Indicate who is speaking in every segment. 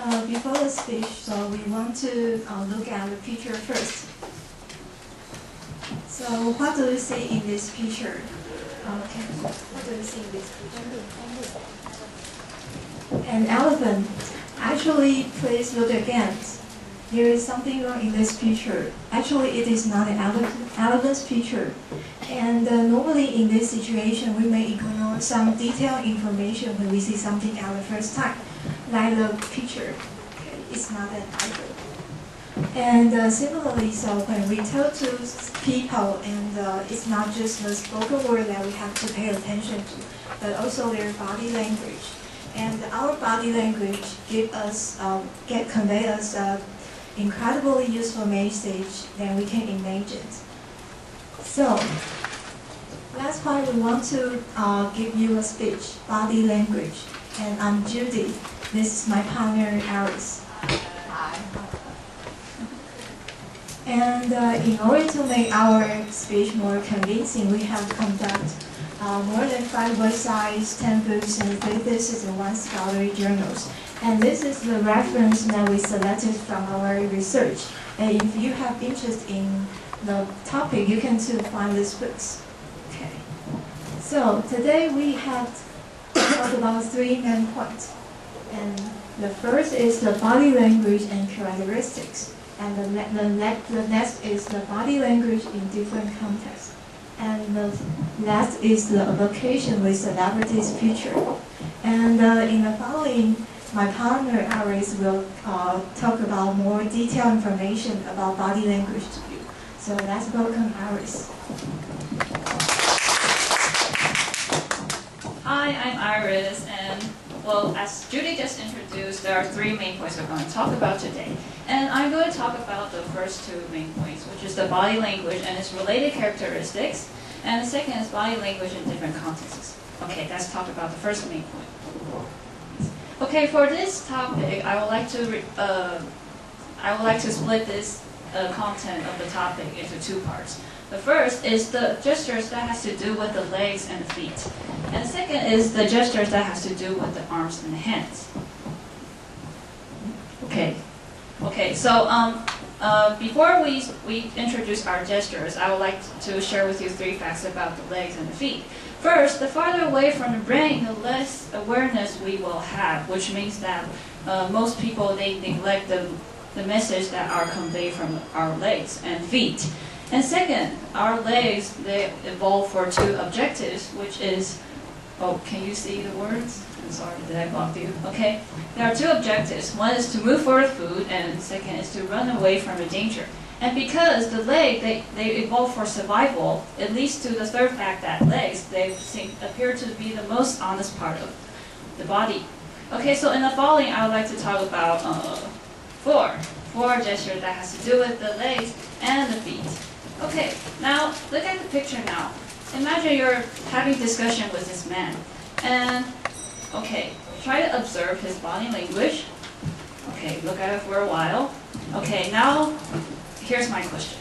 Speaker 1: Before the speech, so we want to look at the picture first. So what do you see in this picture? Okay, what do you see in this picture? An elephant. Actually, please look again. There is something wrong in this picture. Actually, it is not an elephant's picture. And normally in this situation, we may ignore some detailed information when we see something at the first time, like the picture. Okay, it's not an elephant. And similarly, so when we talk to people, and it's not just the spoken word that we have to pay attention to, but also their body language. And our body language convey us incredibly useful message that we can imagine. So, last part we want to give you a speech, body language. And I'm Judy. This is my partner, Alice. Hi. And in order to make our speech more convincing, we have conducted more than 5 websites, 10 books, and 3 theses and 1 scholarly journals. And this is the reference that we selected from our research. And if you have interest in the topic, you can too find these books. Okay. So today we have talked about 3 main points. And the first is the body language and characteristics. And the next is the body language in different contexts. And the last is the application with celebrities' picture. And in the following, my partner Iris will talk about more detailed information about body language to you. So let's welcome Iris.
Speaker 2: Hi, I'm Iris, and well, as Judy just introduced, there are 3 main points we're going to talk about today. And I'm going to talk about the first 2 main points, which is the body language and its related characteristics. And the second is body language in different contexts. Okay, let's talk about the first main point. Okay, for this topic, I would like to split this content of the topic into 2 parts. The first is the gestures that has to do with the legs and the feet. And the second is the gestures that has to do with the arms and the hands. Okay. Okay, so before we introduce our gestures, I would like to share with you 3 facts about the legs and the feet. First, the farther away from the brain, the less awareness we will have, which means that most people, they neglect the message that are conveyed from our legs and feet. And second, our legs, they evolve for 2 objectives, which is, oh, can you see the words? I'm sorry, did I block you? Okay. There are 2 objectives. One is to move for the food, and second is to run away from the danger. And because the leg, they evolve for survival, it leads to the 3rd fact that legs, they appear to be the most honest part of the body. Okay, so in the following, I would like to talk about 4 gestures that has to do with the legs and the feet. Okay, now look at the picture now. Imagine you're having discussion with this man. And, okay, try to observe his body language. Okay, look at it for a while. Okay, now, here's my question.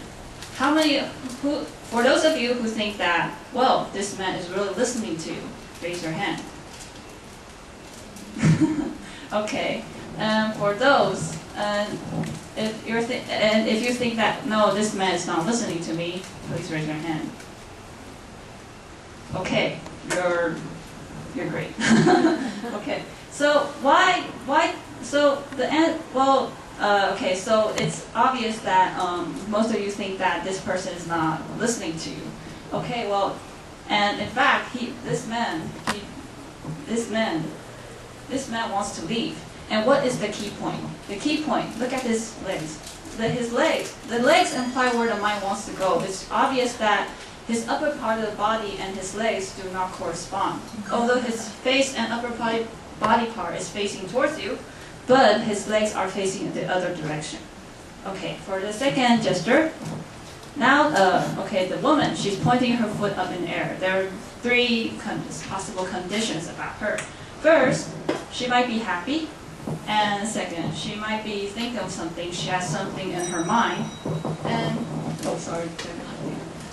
Speaker 2: For those of you who think that, well, this man is really listening to you, raise your hand. Okay, and for those, if you think that, no, this man is not listening to me, please raise your hand. Okay, you're great. Okay, so okay, so it's obvious that most of you think that this person is not listening to you. Okay, well, and in fact, this man wants to leave. And what is the key point? The key point, look at his legs. The legs imply where the mind wants to go. It's obvious that his upper part of the body and his legs do not correspond. Although his face and upper body part is facing towards you, but his legs are facing in the other direction. Okay, for the second gesture, now, okay, the woman, she's pointing her foot up in the air. There are 3 possible conditions about her. First, she might be happy. And second, she might be thinking of something. She has something in her mind. And, oh, sorry.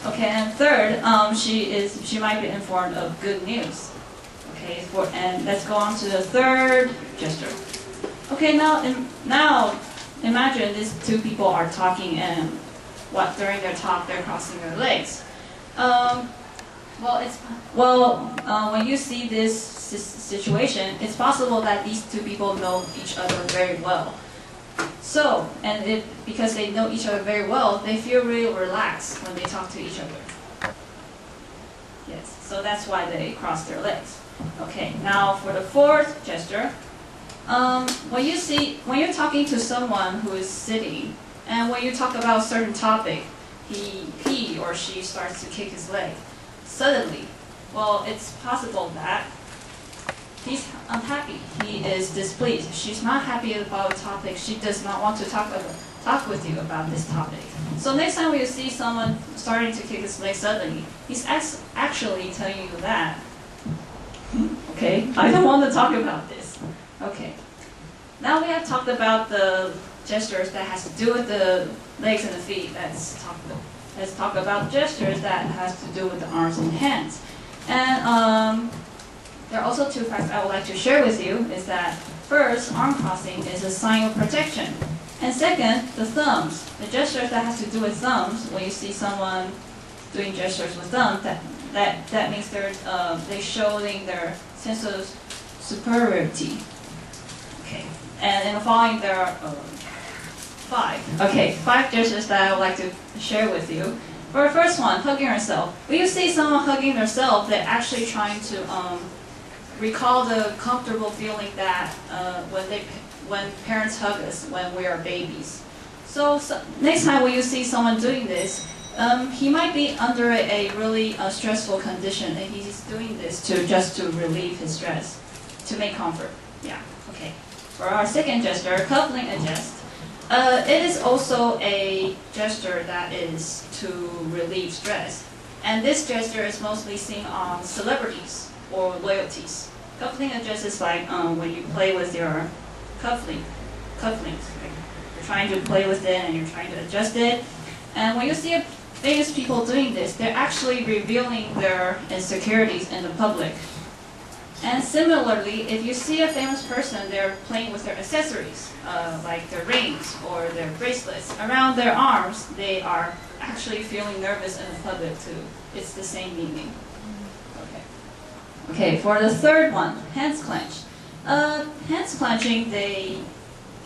Speaker 2: Okay, and third, she might be informed of good news. Okay, and let's go on to the 3rd gesture. Okay, now imagine these two people are talking and during their talk they're crossing their legs. When you see this situation, it's possible that these two people know each other very well. So, because they know each other very well, they feel really relaxed when they talk to each other. Yes, so that's why they cross their legs. Okay, now for the fourth gesture. When you're talking to someone who is sitting, and when you talk about a certain topic, he or she starts to kick his leg. Suddenly, well, it's possible that he's unhappy. He is displeased. She's not happy about a topic. She does not want to talk with you about this topic. So next time you see someone starting to kick his leg suddenly, he's actually telling you that, okay, I don't want to talk about this. Okay. Now we have talked about the gestures that has to do with the legs and the feet. Let's talk about gestures that has to do with the arms and hands. And there are also two facts I would like to share with you. Is that first, arm crossing is a sign of protection, and second, the thumbs. The gestures that has to do with thumbs. When you see someone doing gestures with thumbs, that means they showing their sense of superiority. Okay, and in the following there are five gestures that I would like to share with you. For the first one, hugging yourself. When you see someone hugging themselves, they're actually trying to recall the comfortable feeling that when parents hug us when we are babies. So next time when you see someone doing this, he might be under a really stressful condition, and he's doing this just to relieve his stress, to make comfort. Yeah. Okay. For our second gesture, coupling a gest. It is also a gesture that is to relieve stress. And this gesture is mostly seen on celebrities or loyalties. Coupling a gest is like when you play with your cufflinks. Right? You're trying to play with it and you're trying to adjust it. And when you see famous people doing this, they're actually revealing their insecurities in the public. And similarly, if you see a famous person, they're playing with their accessories, like their rings or their bracelets around their arms, they are actually feeling nervous in the public too. It's the same meaning. Okay, for the third one, hands clenched. Hands clenching, they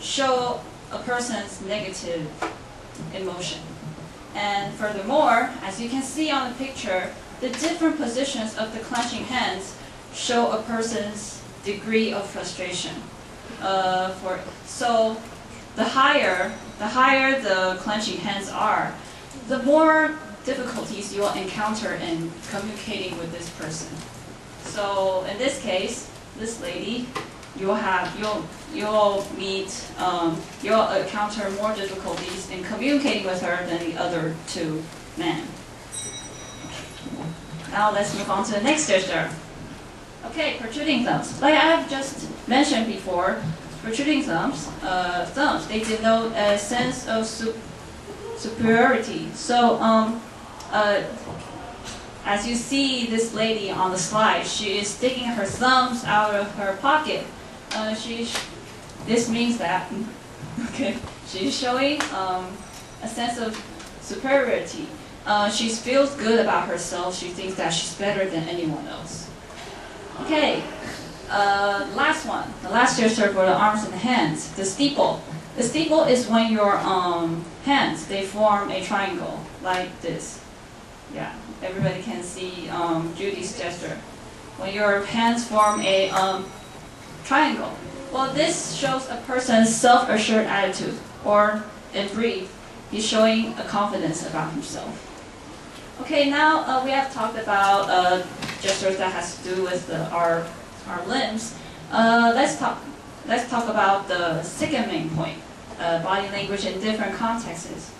Speaker 2: show a person's negative emotion. And furthermore, as you can see on the picture, the different positions of the clenching hands show a person's degree of frustration. So the higher the clenching hands are, the more difficulties you will encounter in communicating with this person. So in this case, this lady, you'll encounter more difficulties in communicating with her than the other two men. Now let's move on to the next gesture. Okay, protruding thumbs. Like I have just mentioned before, protruding thumbs, they denote a sense of superiority. So, as you see this lady on the slide, she is sticking her thumbs out of her pocket. This means that, okay, she's showing a sense of superiority. She feels good about herself. She thinks that she's better than anyone else. Okay, last one. The last gesture for the arms and hands, the steeple. The steeple is when your hands, they form a triangle, like this. Yeah, everybody can see Judy's gesture. When your hands form a triangle. Well, this shows a person's self-assured attitude, or in brief, he's showing a confidence about himself. Okay, now we have talked about gestures that has to do with our limbs. Let's talk about the second main point, body language in different contexts.